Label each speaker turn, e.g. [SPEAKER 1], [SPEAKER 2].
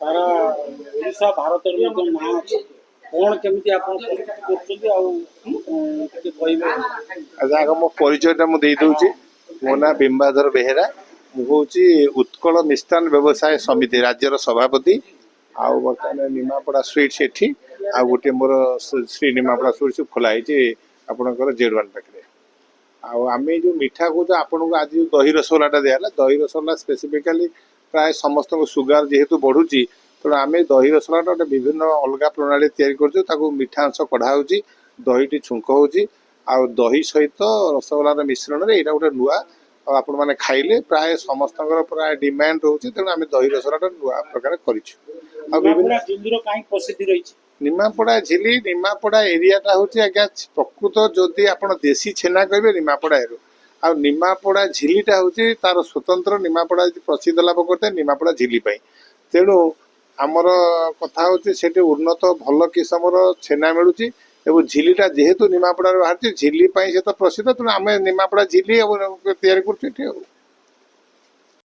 [SPEAKER 1] सारा ओडिशा भारत ना अच्छे कौन केमती आप
[SPEAKER 2] अच्छा आग मो परिचयटा मुझे दूसरी मो ना बिंबाधर बेहेरा मुझे उत्कल मिष्टान व्यवसाय समिति राज्यर सभापति आउ बर्तमान निमापड़ा स्वीट्स एठी आ गोटे मोर श्री निमापड़ा स्वीट्स खोलाई आपणकर जेड1 पाखे आम जो मिठा कौच आपन को आज दही रसगोल्ला दिया दही रसगोल्ला स्पेसिफिकाली प्राय समस्त सुगार जेहेतु बढ़ुची तेणु आम दही रसगोल्ला गोटे विभिन्न अलग प्रणाली तैयारी मिठा अंश कढ़ा हो दहीटी छुंक हो दही सहित रसगोल्लार मिश्रण में यहाँ गोटे नुआ आपण मैंने खाइले प्राय समस्त प्राय डिमांड रोचे तेणु आम दही रसगोल्ला नुआ प्रकार कर निमापड़ा झिली निमापड़ा एरियाटा हूँ आज्ञा प्रकृत जदि आप देशी छेना कहे निमापड़ा एरु आ निमापड़ा झिलीटा हूँ तार स्वतंत्र निमापड़ा प्रसिद्ध लाभ करते निमापड़ा झिली तेणु आमर कथा हूँ से उन्नत भल किसमर छेना मिलूँ एवं झिलीटा जेहेतु निमापड़ा बाहर झिली से तो प्रसिद्ध तेणु आम निमापड़ा झिली तैयारी कर।